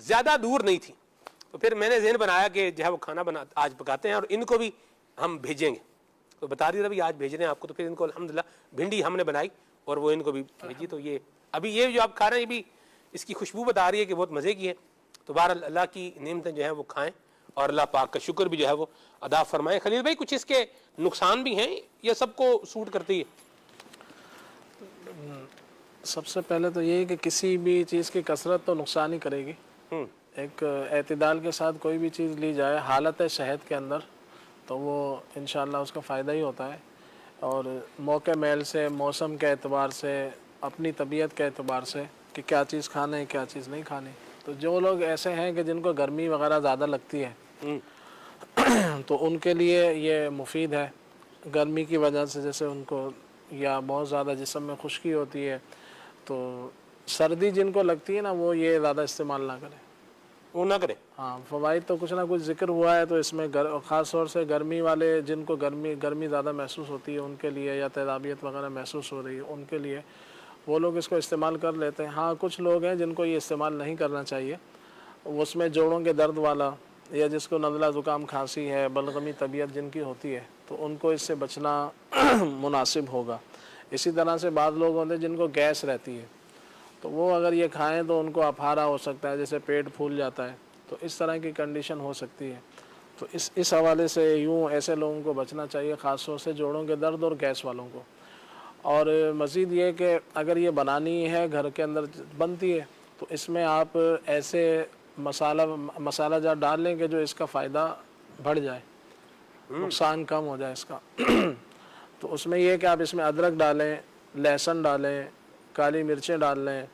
ज़्यादा दूर नहीं थी। तो फिर मैंने ज़हन बनाया कि जो है वो खाना बना आज पकाते हैं और इनको भी हम भेजेंगे। तो बता रही था भी आज भेज रहे हैं आपको। तो फिर इनको अल्हम्दुलिल्लाह भिंडी हमने बनाई और वो इनको भी भेजी। तो ये अभी ये जो आप खा रहे हैं, ये भी इसकी खुशबू बता रही है कि बहुत मज़े की है। तो बहरहाल अल्लाह की नेमतें जो है वो खाएँ और अल्लाह पाक का शुक्र भी जो है वो अदा फरमाएं। खलील भाई, कुछ इसके नुकसान भी हैं या सबको सूट करती है? सबसे पहले तो ये है कि किसी भी चीज़ की कसरत तो नुकसान ही करेगी। एक एतदाल के साथ कोई भी चीज़ ली जाए हालत सेहत के अंदर, तो वो इंशाअल्लाह उसका फ़ायदा ही होता है। और मौके मेल से, मौसम के एतबार से, अपनी तबीयत के एतबार से कि क्या चीज़ खाना है क्या चीज़ नहीं खानी। तो जो लोग ऐसे हैं कि जिनको गर्मी वगैरह ज़्यादा लगती है तो उनके लिए ये मुफीद है। गर्मी की वजह से जैसे उनको या बहुत ज़्यादा जिस्म में खुश्की होती है, तो सर्दी जिनको लगती है ना, वो ये ज़्यादा इस्तेमाल ना करें, वो ना करें। हाँ, फ़वाइद तो कुछ ना कुछ ज़िक्र हुआ है। तो इसमें ख़ास तौर से गर्मी वाले, जिनको गर्मी ज़्यादा महसूस होती है उनके लिए, या तेज़ाबियत वगैरह महसूस हो रही है उनके लिए, वो लोग इसको इस्तेमाल कर लेते हैं। हाँ, कुछ लोग हैं जिनको ये इस्तेमाल नहीं करना चाहिए। उसमें जोड़ों के दर्द वाला या जिसको नज़ला ज़ुकाम खांसी है, बलगमी तबीयत जिनकी होती है, तो उनको इससे बचना मुनासिब होगा। इसी तरह से बाद लोग होते हैं जिनको गैस रहती है, तो वो अगर ये खाएं तो उनको अफारा हो सकता है, जैसे पेट फूल जाता है, तो इस तरह की कंडीशन हो सकती है। तो इस हवाले से यूँ ऐसे लोगों को बचना चाहिए, ख़ास तौर से जोड़ों के दर्द और गैस वालों को। और मज़ीद ये कि अगर ये बनानी है, घर के अंदर बनती है, तो इसमें आप ऐसे मसाला जार डाल लें कि जो इसका फ़ायदा बढ़ जाए, नुकसान कम हो जाए इसका। तो उसमें यह कि आप इसमें अदरक डालें, लहसुन डालें, काली मिर्चें डाल लें,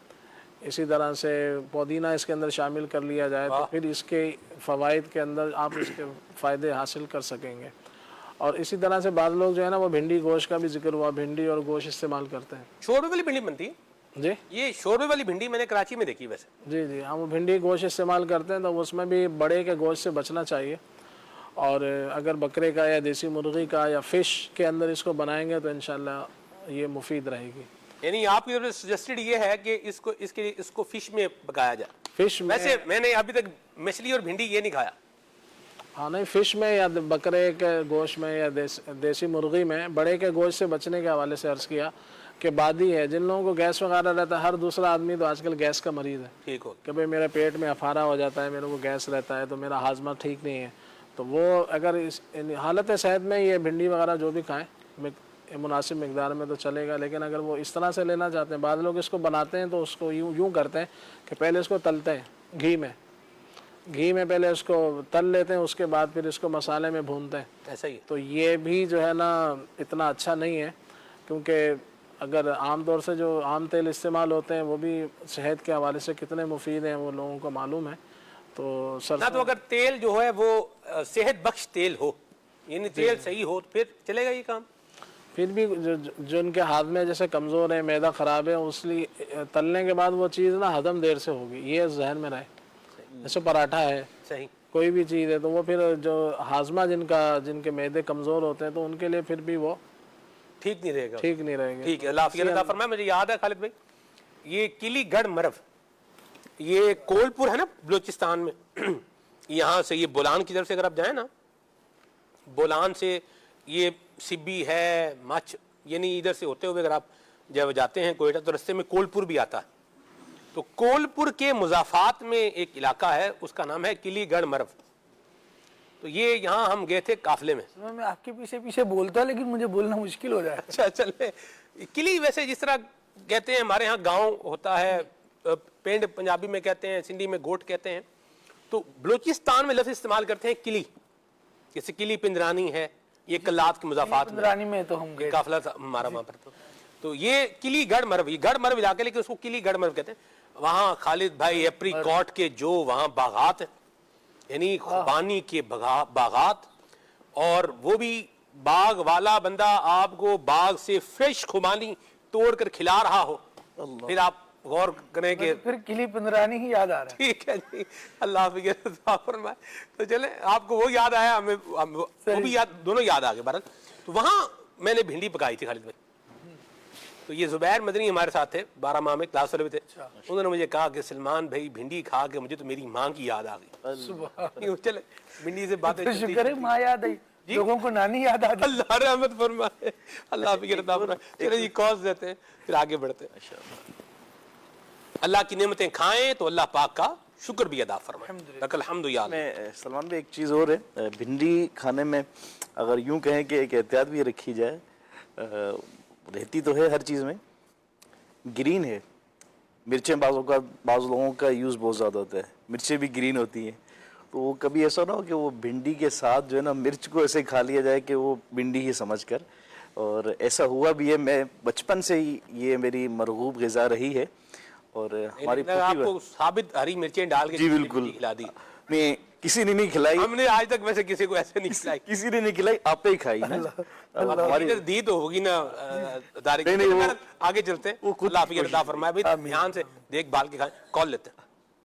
इसी तरह से पुदीना इसके अंदर शामिल कर लिया जाए, तो फिर इसके फ़वाइद के अंदर आप इसके फ़ायदे हासिल कर सकेंगे। और इसी तरह से बाद लोग जो है ना, वो भिंडी गोश्त का भी जिक्र हुआ, भिंडी और गोश्त इस्तेमाल करते हैं। शोरबे वाली भिंडी बनती है जी, ये शोरबे वाली भिंडी मैंने कराची में देखी वैसे। जी जी, हम वो भिंडी गोश्त इस्तेमाल करते हैं, तो उसमें भी बड़े के गोश्त से बचना चाहिए। और अगर बकरे का या देसी मुर्गी का या फ़िश के अंदर इसको बनाएंगे तो इंशाल्लाह ये मुफीद रहेगी। यानी आपकी तरफ से सजेस्टेड ये है कि इसको फिश में पकाया जाए। फ़िश में, वैसे मैंने अभी तक मछली और भिंडी ये नहीं खाया। हाँ नहीं, फ़िश में या बकरे के गोश्त में या देसी मुर्गी में बड़े के गोश्त से बचने के हवाले से अर्ज़ किया कि बादी है, जिन लोगों को गैस वगैरह रहता है, हर दूसरा आदमी तो आजकल गैस का मरीज़ है, ठीक हो कि भाई मेरे पेट में अफारा हो जाता है, मेरे को गैस रहता है, तो मेरा हाजमा ठीक नहीं है, तो वो अगर इस हालत सेहत में ये भिंडी वगैरह जो भी खाएँ मुनासिब मकदार में तो चलेगा। लेकिन अगर वो इस तरह से लेना चाहते हैं, बाद लोग इसको बनाते हैं तो उसको यूँ करते हैं कि पहले इसको तलते हैं घी में पहले इसको तल लेते हैं, उसके बाद फिर इसको मसाले में भूनते हैं। ऐसा ही तो ये भी जो है ना इतना अच्छा नहीं है, क्योंकि अगर आम तौर से जो आम तेल इस्तेमाल होते हैं वो भी सेहत के हवाले से कितने मुफीद हैं वो लोगों को मालूम है। तो ना, तो अगर तेल जो है वो सेहत बख्श तेल हो, यानी तेल सही हो, तो फिर चलेगा ये काम। फिर भी जो उनके हाथ में जैसे कमज़ोर है, मैदा ख़राब है, उसलिए तलने के बाद वो चीज़ ना हजम देर से होगी, ये जहन में रहे। जैसे पराठा है, सही कोई भी चीज़ है, तो वो फिर जो हाजमा जिनके मैदे कमज़ोर होते हैं, तो उनके लिए फिर भी वो ठीक नहीं रहेगा। ठीक है, अल्लाह फरमाए। मुझे याद है खालिद भाई, ये किलीगढ़ मरव, ये कोलपुर है ना बलूचिस्तान में, यहाँ से ये बोलान की तरफ से अगर आप जाए ना, बोलान से ये सिब्बी है, मच, यानी इधर से होते हुए अगर आप जब जाते हैं कोयटा, तो रास्ते में कोलपुर भी आता है। तो कोलपुर के मुजाफात में एक इलाका है, उसका नाम है किलीगढ़ मरव। तो ये यहाँ हम गए थे काफिले में। मैं आपके पीछे पीछे बोलता, लेकिन मुझे बोलना मुश्किल हो जाए। अच्छा, चले। किली वैसे जिस तरह कहते हैं, हमारे यहाँ गांव होता है, पेंड पंजाबी में कहते हैं, सिंधी में गोट कहते हैं, तो बलूचिस्तान में लफ्ज़ इस्तेमाल करते हैं किली। जैसे किली पिंदरानी है, ये कल्लात के मुजाफात में तो हम गए, काफिला हमारा वहाँ पर। तो ये किलीगढ़ मरव, ये गढ़ मरव इलाके, लेकिन उसको किलीगढ़ मरव कहते हैं। वहाँ खालिद भाई एप्रीकॉट के जो वहाँ बागात है, यानी खुबानी के बागात, और वो भी बाग वाला बंदा आपको बाग से फ्रेश खुबानी तोड़ कर खिला रहा हो, फिर आप गौर करें कि फिर किली पिंदरानी ही याद आ रहा है। ठीक है जी, अल्लाह फरमाए। तो चले, आपको वो याद आया, हमें वो भी याद, दोनों याद आ गए भारत। तो वहाँ मैंने भिंडी पकाई थी खालिद भाई, तो ये जुबैर मदनी हमारे साथ थे, 12 माह में क्लास वाले भी थे। उन्होंने मुझे कहा कि सलमान भाई भिंडी खा के मुझे तो मेरी माँ की याद आ गई। चले भिंडी से बातें तो शुक्र है माँ याद आई, लोगों को नानी याद आ गई। अल्लाह रहमत फरमाए, अल्लाह आपकी रज़ा फरमाए। चलो जी कॉज देते हैं, फिर आगे बढ़ते हैं। अल्लाह की नेमतें खाएं तो अल्लाह पाक का शुक्र भी अदा फरमाए। अल्हम्दुलिल्लाह। में सलमान भाई एक चीज़ और है, भिंडी खाने में अगर यूं कहें कि एक एहतियात भी रखी जाए, रहती तो है हर चीज़ में, ग्रीन है। मिर्चें बाज़ लोगों का यूज़ बहुत ज़्यादा होता है, मिर्चें भी ग्रीन होती हैं, तो वो कभी ऐसा ना हो कि वो भिंडी के साथ जो है ना मिर्च को ऐसे खा लिया जाए कि वो भिंडी ही समझ कर। और ऐसा हुआ भी है, मैं बचपन से ही ये मेरी मरगूब ग़िज़ा रही है। और हमारी आपको साबित हरी मिर्चें डाल के जी बिल्कुल खिला दी। मैं किसी ने नहीं खिलाई, हमने आज तक वैसे किसी को ऐसे नहीं खिलाई। किसी ने नहीं खिलाई, आपे ही खाई ना। हमारी दी तो होगी ना दारी। नहीं, वो आगे चलते हैं। अल्लाह आपकी रज़ा फरमाए। भाई ध्यान से देखभाल के खाएं। कॉल लेते हैं।